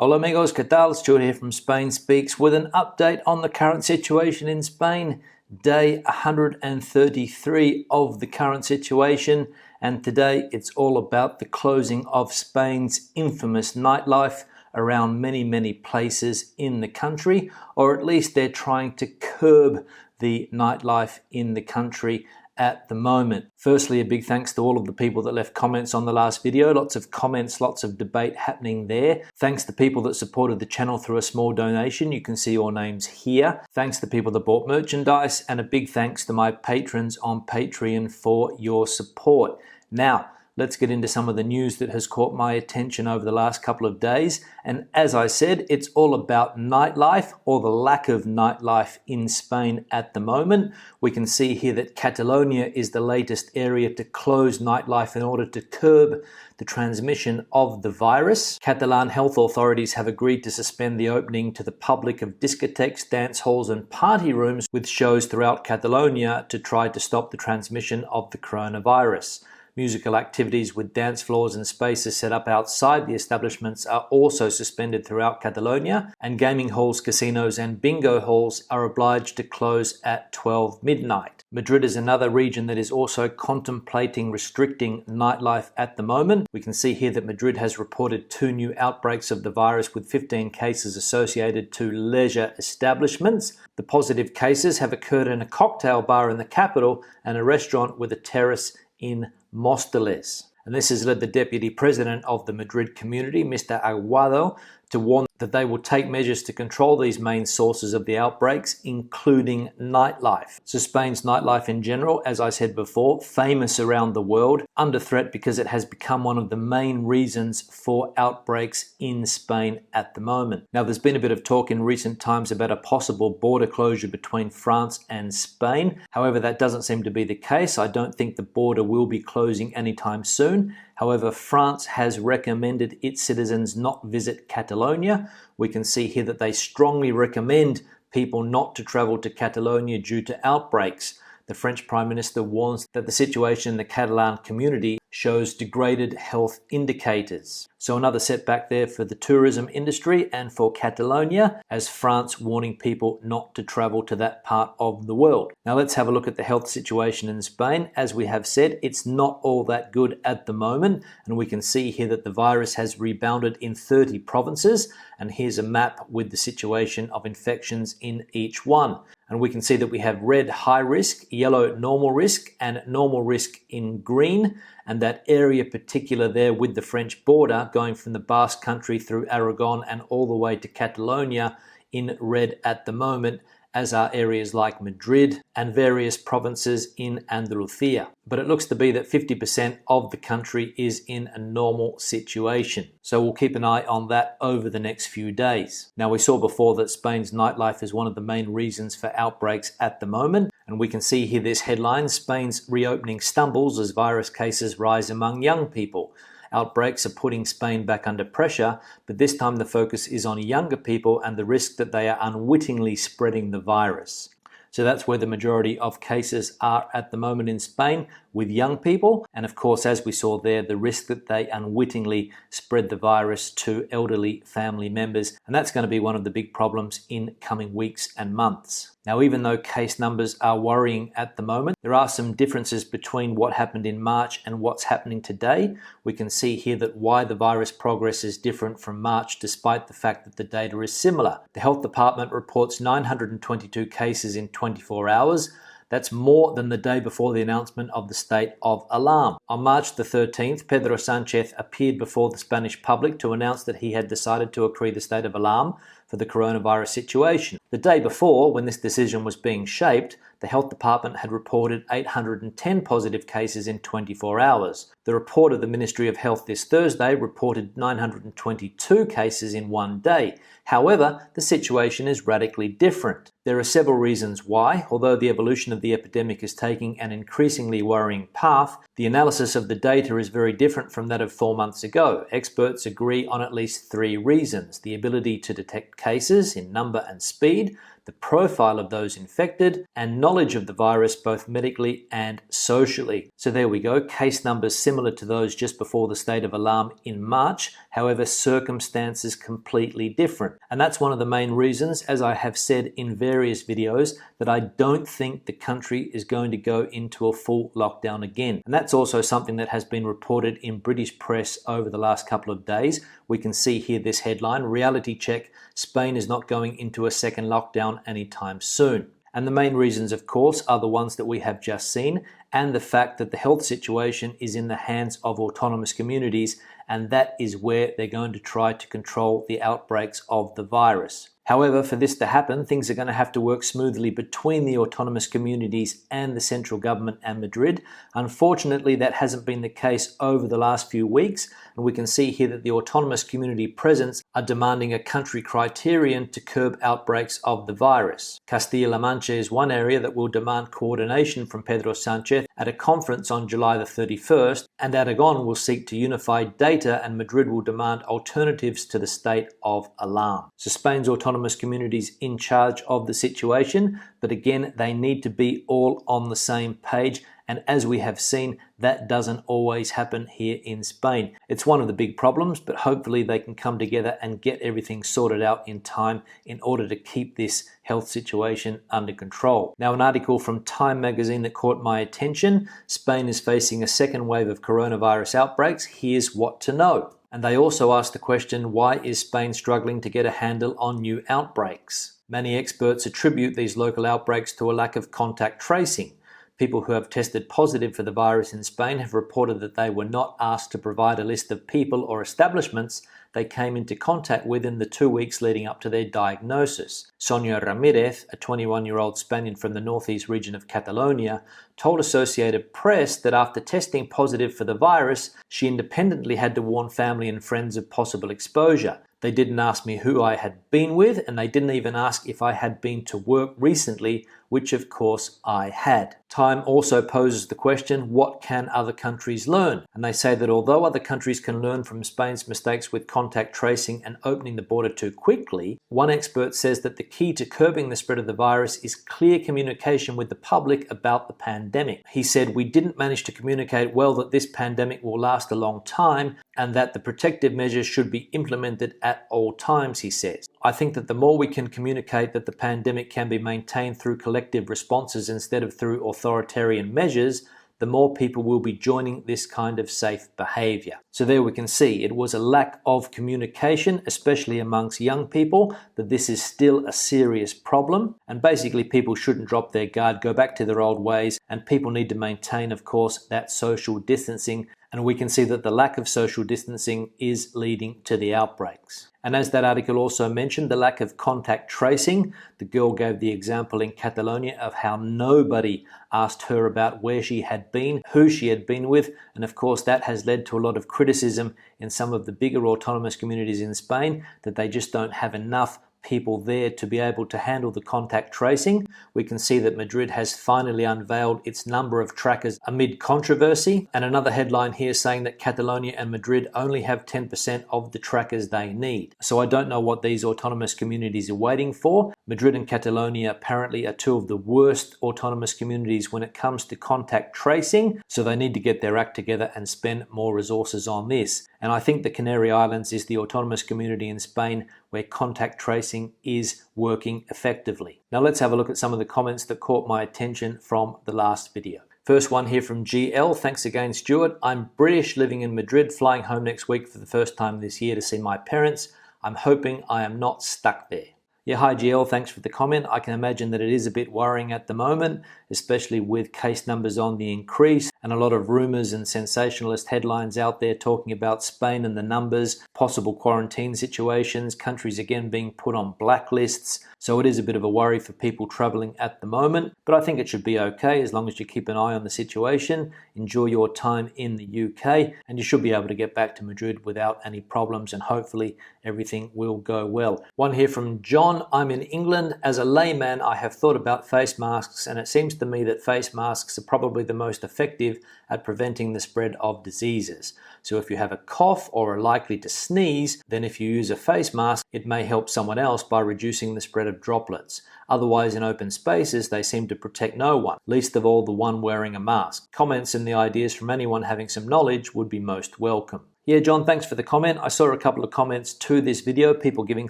Hola amigos, ¿qué tal? Stuart here from Spain Speaks with an update on the current situation in Spain. Day 133 of the current situation, and today it's all about the closing of Spain's infamous nightlife around many places in the country, or at least they're trying to curb the nightlife in the country at the moment. Firstly, a big thanks to all of the people that left comments on the last video. Lots of comments, lots of debate happening there. Thanks to people that supported the channel through a small donation. You can see your names here. Thanks to people that bought merchandise, and a big thanks to my patrons on Patreon for your support. Now, let's get into some of the news that has caught my attention over the last couple of days. And as I said, it's all about nightlife, or the lack of nightlife in Spain at the moment. We can see here that Catalonia is the latest area to close nightlife in order to curb the transmission of the virus. Catalan health authorities have agreed to suspend the opening to the public of discotheques, dance halls and party rooms with shows throughout Catalonia to try to stop the transmission of the coronavirus. Musical activities with dance floors and spaces set up outside the establishments are also suspended throughout Catalonia, and gaming halls, casinos and bingo halls are obliged to close at 12 midnight. Madrid is another region that is also contemplating restricting nightlife at the moment. We can see here that Madrid has reported 2 new outbreaks of the virus, with 15 cases associated to leisure establishments. The positive cases have occurred in a cocktail bar in the capital and a restaurant with a terrace in Móstoles. And this has led the deputy president of the Madrid community, Mr. Aguado, to warn that they will take measures to control these main sources of the outbreaks, including nightlife. So Spain's nightlife in general, as I said before, famous around the world, under threat because it has become one of the main reasons for outbreaks in Spain at the moment. Now, there's been a bit of talk in recent times about a possible border closure between France and Spain. However, that doesn't seem to be the case. I don't think the border will be closing anytime soon. However, France has recommended its citizens not visit Catalonia. We can see here that they strongly recommend people not to travel to Catalonia due to outbreaks. The French Prime Minister warns that the situation in the Catalan community shows degraded health indicators. So another setback there for the tourism industry and for Catalonia, as France warning people not to travel to that part of the world. Now let's have a look at the health situation in Spain. As we have said, it's not all that good at the moment, and we can see here that the virus has rebounded in 30 provinces, and here's a map with the situation of infections in each one. And we can see that we have red high risk, yellow normal risk, and normal risk in green. And that area particular there with the French border going from the Basque Country through Aragon and all the way to Catalonia in red at the moment, as are areas like Madrid and various provinces in Andalusia. But it looks to be that 50% of the country is in a normal situation. So we'll keep an eye on that over the next few days. Now, we saw before that Spain's nightlife is one of the main reasons for outbreaks at the moment. And we can see here this headline: Spain's reopening stumbles as virus cases rise among young people. Outbreaks are putting Spain back under pressure, but this time the focus is on younger people and the risk that they are unwittingly spreading the virus. So that's where the majority of cases are at the moment in Spain, with young people. And of course, as we saw there, the risk that they unwittingly spread the virus to elderly family members. And that's going to be one of the big problems in coming weeks and months. Now, even though case numbers are worrying at the moment, there are some differences between what happened in March and what's happening today. We can see here that why the virus progress is different from March, despite the fact that the data is similar. The health department reports 922 cases in 24 hours. That's more than the day before the announcement of the state of alarm. On March the 13th, Pedro Sánchez appeared before the Spanish public to announce that he had decided to decree the state of alarm for the coronavirus situation. The day before, when this decision was being shaped, the health department had reported 810 positive cases in 24 hours. The report of the Ministry of Health this Thursday reported 922 cases in one day. However, the situation is radically different. There are several reasons why. Although the evolution of the epidemic is taking an increasingly worrying path, the analysis of the data is very different from that of 4 months ago. Experts agree on at least 3 reasons: the ability to detect cases in number and speed, the profile of those infected, and knowledge of the virus both medically and socially. So there we go, case numbers similar to those just before the state of alarm in March, however circumstances completely different. And that's one of the main reasons, as I have said in various videos, that I don't think the country is going to go into a full lockdown again. And that's also something that has been reported in British press over the last couple of days. We can see here this headline, reality check, Spain is not going into a second lockdown anytime soon. And the main reasons, of course, are the ones that we have just seen, and the fact that the health situation is in the hands of autonomous communities, and that is where they're going to try to control the outbreaks of the virus. However, for this to happen, things are going to have to work smoothly between the autonomous communities and the central government and Madrid. Unfortunately, that hasn't been the case over the last few weeks, and we can see here that the autonomous community presence are demanding a country criterion to curb outbreaks of the virus. Castilla-La Mancha is one area that will demand coordination from Pedro Sánchez at a conference on July the 31st, and Aragon will seek to unify data, and Madrid will demand alternatives to the state of alarm. So Spain's autonomous communities in charge of the situation, but again, they need to be all on the same page. And as we have seen, that doesn't always happen here in Spain. It's one of the big problems, but hopefully they can come together and get everything sorted out in time in order to keep this health situation under control. Now, an article from Time magazine that caught my attention, Spain is facing a second wave of coronavirus outbreaks. Here's what to know. And they also asked the question, why is Spain struggling to get a handle on new outbreaks? Many experts attribute these local outbreaks to a lack of contact tracing. People who have tested positive for the virus in Spain have reported that they were not asked to provide a list of people or establishments they came into contact with in the 2 weeks leading up to their diagnosis. Sonia Ramirez, a 21-year-old Spaniard from the northeast region of Catalonia, told Associated Press that after testing positive for the virus, she independently had to warn family and friends of possible exposure. They didn't ask me who I had been with, and they didn't even ask if I had been to work recently, which of course I had. Time also poses the question, what can other countries learn? And they say that although other countries can learn from Spain's mistakes with contact tracing and opening the border too quickly, one expert says that the key to curbing the spread of the virus is clear communication with the public about the pandemic. He said, we didn't manage to communicate well that this pandemic will last a long time and that the protective measures should be implemented at all times, he says. I think that the more we can communicate that the pandemic can be maintained through collective responses instead of through authoritarian measures, the more people will be joining this kind of safe behavior. So there we can see it was a lack of communication, especially amongst young people, that this is still a serious problem. And basically people shouldn't drop their guard, go back to their old ways, and people need to maintain, of course, that social distancing. And we can see that the lack of social distancing is leading to the outbreaks. And as that article also mentioned, the lack of contact tracing. The girl gave the example in Catalonia of how nobody asked her about where she had been, who she had been with, and of course that has led to a lot of criticism in some of the bigger autonomous communities in Spain, that they just don't have enough people there to be able to handle the contact tracing. We can see that Madrid has finally unveiled its number of trackers amid controversy. And another headline here saying that Catalonia and Madrid only have 10% of the trackers they need. So I don't know what these autonomous communities are waiting for. Madrid and Catalonia apparently are two of the worst autonomous communities when it comes to contact tracing. So they need to get their act together and spend more resources on this. And I think the Canary Islands is the autonomous community in Spain where contact tracing is working effectively. Now let's have a look at some of the comments that caught my attention from the last video. First one here from GL. Thanks again, Stuart. I'm British, living in Madrid, flying home next week for the first time this year to see my parents. I'm hoping I am not stuck there. Yeah, hi GL, thanks for the comment. I can imagine that it is a bit worrying at the moment, especially with case numbers on the increase and a lot of rumors and sensationalist headlines out there talking about Spain and the numbers, possible quarantine situations, countries again being put on blacklists. So it is a bit of a worry for people traveling at the moment, but I think it should be okay as long as you keep an eye on the situation, enjoy your time in the UK, and you should be able to get back to Madrid without any problems, and hopefully everything will go well. One here from John. I'm in England. As a layman, I have thought about face masks, and it seems to me that face masks are probably the most effective at preventing the spread of diseases. So if you have a cough or are likely to sneeze, then if you use a face mask, it may help someone else by reducing the spread of droplets. Otherwise, in open spaces, they seem to protect no one, least of all the one wearing a mask. Comments and the ideas from anyone having some knowledge would be most welcome. Yeah, John, thanks for the comment. I saw a couple of comments to this video, people giving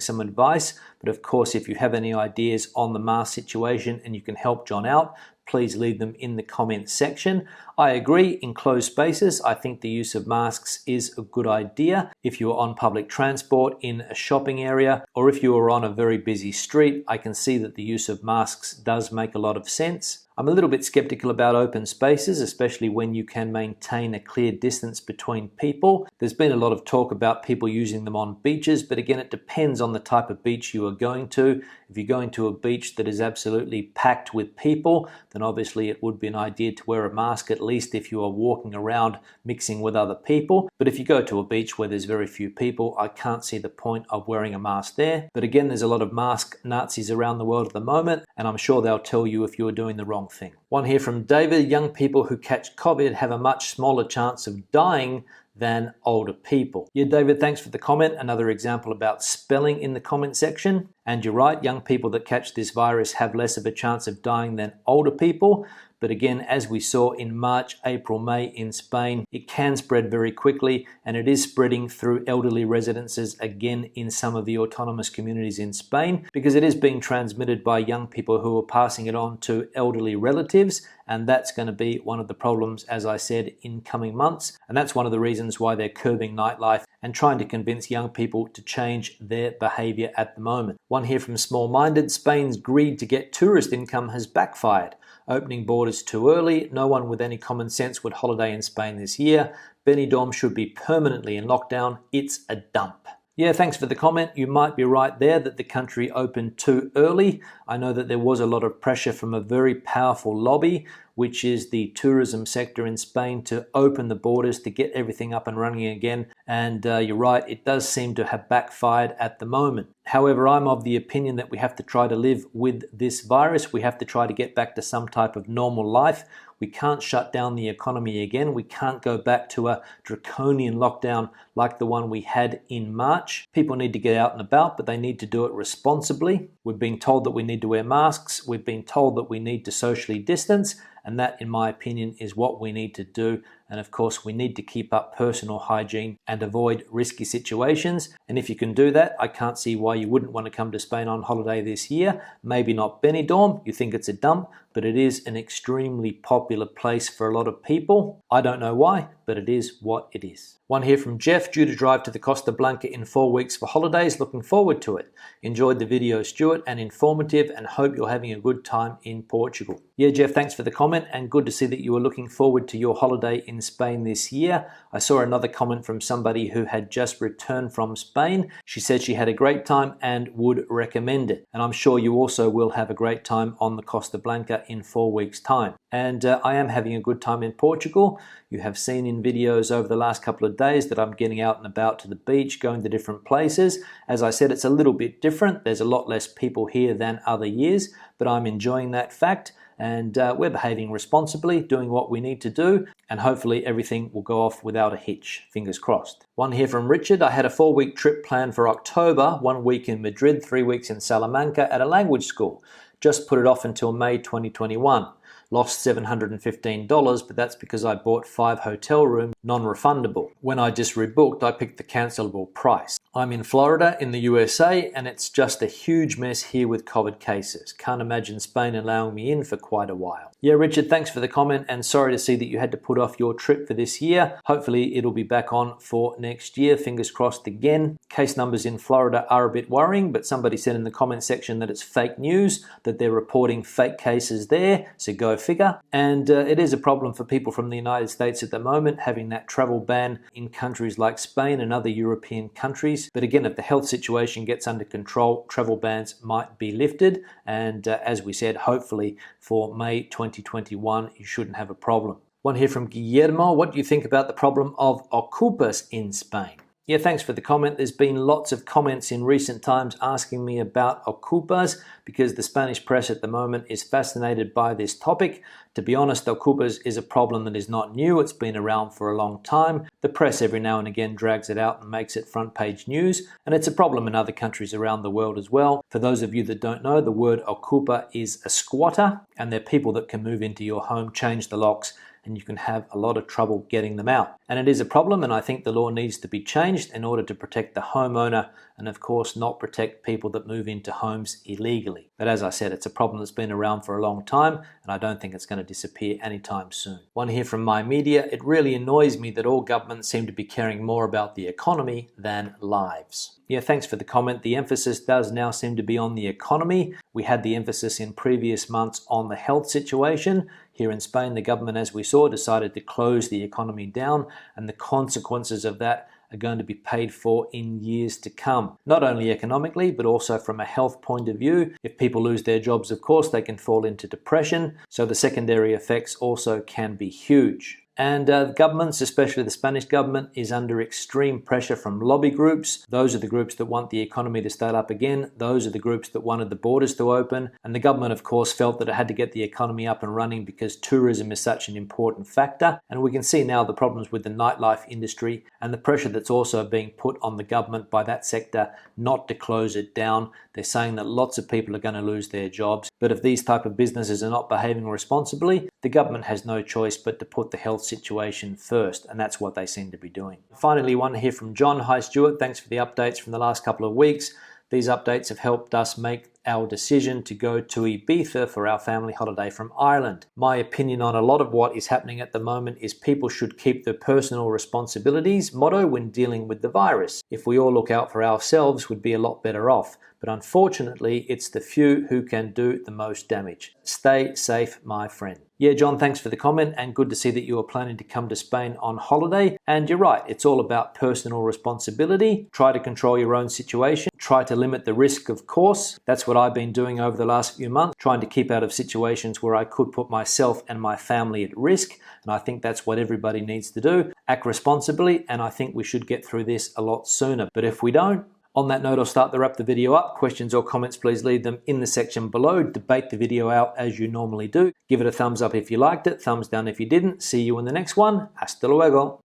some advice. But of course, if you have any ideas on the mask situation and you can help John out, please leave them in the comments section. I agree, in closed spaces, I think the use of masks is a good idea. If you are on public transport, in a shopping area, or if you are on a very busy street, I can see that the use of masks does make a lot of sense. I'm a little bit skeptical about open spaces, especially when you can maintain a clear distance between people. There's been a lot of talk about people using them on beaches, but again, it depends on the type of beach you are going to. If you're going to a beach that is absolutely packed with people, then obviously it would be an idea to wear a mask, at least if you are walking around mixing with other people. But if you go to a beach where there's very few people, I can't see the point of wearing a mask there. But again, there's a lot of mask Nazis around the world at the moment, and I'm sure they'll tell you if you are doing the wrong thing. One here from David: young people who catch COVID have a much smaller chance of dying than older people. Yeah, David, thanks for the comment. Another example about spelling in the comment section. And you're right, young people that catch this virus have less of a chance of dying than older people. But again, as we saw in March, April, May in Spain, it can spread very quickly, and it is spreading through elderly residences again in some of the autonomous communities in Spain, because it is being transmitted by young people who are passing it on to elderly relatives. And that's going to be one of the problems, as I said, in coming months. And that's one of the reasons why they're curbing nightlife and trying to convince young people to change their behavior at the moment. One here from Small Minded: Spain's greed to get tourist income has backfired. Opening borders too early. No one with any common sense would holiday in Spain this year. Benidorm should be permanently in lockdown. It's a dump. Yeah, thanks for the comment. You might be right there that the country opened too early. I know that there was a lot of pressure from a very powerful lobby, which is the tourism sector in Spain, to open the borders, to get everything up and running again. And you're right, it does seem to have backfired at the moment. However, I'm of the opinion that we have to try to live with this virus. We have to try to get back to some type of normal life. We can't shut down the economy again. We can't go back to a draconian lockdown like the one we had in March. People need to get out and about, but they need to do it responsibly. We've been told that we need to wear masks. We've been told that we need to socially distance. And that, in my opinion, is what we need to do. And of course, we need to keep up personal hygiene and avoid risky situations. And if you can do that, I can't see why you wouldn't want to come to Spain on holiday this year. Maybe not Benidorm, you think it's a dump, but it is an extremely popular place for a lot of people. I don't know why, but it is what it is. One here from Jeff: due to drive to the Costa Blanca in 4 weeks for holidays, looking forward to it. Enjoyed the video, Stuart, and informative, and hope you're having a good time in Portugal. Yeah, Jeff, thanks for the comment, and good to see that you were looking forward to your holiday in Spain this year. I saw another comment from somebody who had just returned from Spain. She said she had a great time and would recommend it. And I'm sure you also will have a great time on the Costa Blanca in 4 weeks' time. And I am having a good time in Portugal. You have seen in videos over the last couple of days that I'm getting out and about to the beach, going to different places. As I said, it's a little bit different. There's a lot less people here than other years, but I'm enjoying that fact. And we're behaving responsibly, doing what we need to do, and hopefully everything will go off without a hitch. Fingers crossed. One here from Richard: I had a 4-week trip planned for October, 1 week in Madrid, 3 weeks in Salamanca at a language school. Just put it off until May 2021. Lost $715, but that's because I bought 5 hotel rooms, non-refundable. When I just rebooked, I picked the cancelable price. I'm in Florida in the USA, and it's just a huge mess here with COVID cases. Can't imagine Spain allowing me in for quite a while. Yeah, Richard, thanks for the comment, and sorry to see that you had to put off your trip for this year. Hopefully it'll be back on for next year. Fingers crossed again. Case numbers in Florida are a bit worrying, but somebody said in the comment section that it's fake news, that they're reporting fake cases there, so go figure. And it is a problem for people from the United States at the moment, having that travel ban in countries like Spain and other European countries. But again, if the health situation gets under control, travel bans might be lifted. And as we said, hopefully for May 2021, you shouldn't have a problem. One here from Guillermo: what do you think about the problem of ocupas in Spain? Yeah, thanks for the comment. There's been lots of comments in recent times asking me about ocupas because the Spanish press at the moment is fascinated by this topic. To be honest, ocupas is a problem that is not new. It's been around for a long time. The press every now and again drags it out and makes it front page news, and it's a problem in other countries around the world as well. For those of you that don't know, the word ocupa is a squatter, and they're people that can move into your home, change the locks, and you can have a lot of trouble getting them out. And it is a problem, and I think the law needs to be changed in order to protect the homeowner and of course not protect people that move into homes illegally. But as I said, it's a problem that's been around for a long time, and I don't think it's going to disappear anytime soon. One here from My Media: it really annoys me that all governments seem to be caring more about the economy than lives. Yeah, thanks for the comment. The emphasis does now seem to be on the economy. We had the emphasis in previous months on the health situation. Here in Spain, the government, as we saw, decided to close the economy down, and the consequences of that are going to be paid for in years to come. Not only economically, but also from a health point of view. If people lose their jobs, of course, they can fall into depression. So the secondary effects also can be huge. And governments, especially the Spanish government, is under extreme pressure from lobby groups. Those are the groups that want the economy to start up again. Those are the groups that wanted the borders to open. And the government, of course, felt that it had to get the economy up and running because tourism is such an important factor. And we can see now the problems with the nightlife industry and the pressure that's also being put on the government by that sector not to close it down. They're saying that lots of people are going to lose their jobs. But if these type of businesses are not behaving responsibly, the government has no choice but to put the health situation first, and that's what they seem to be doing. Finally, one here from John. Hi Stuart, thanks for the updates from the last couple of weeks. These updates have helped us make our decision to go to Ibiza for our family holiday from Ireland. My opinion on a lot of what is happening at the moment is people should keep their personal responsibilities motto when dealing with the virus. If we all look out for ourselves, we'd be a lot better off. But unfortunately, it's the few who can do the most damage. Stay safe, my friend. Yeah, John, thanks for the comment, and good to see that you are planning to come to Spain on holiday. And you're right, it's all about personal responsibility. Try to control your own situation. Try to limit the risk, of course. That's what I've been doing over the last few months, trying to keep out of situations where I could put myself and my family at risk. And I think that's what everybody needs to do. Act responsibly, and I think we should get through this a lot sooner. But if we don't, on that note, I'll start to wrap the video up. Questions or comments, please leave them in the section below. Debate the video out as you normally do. Give it a thumbs up if you liked it, thumbs down if you didn't. See you in the next one. Hasta luego.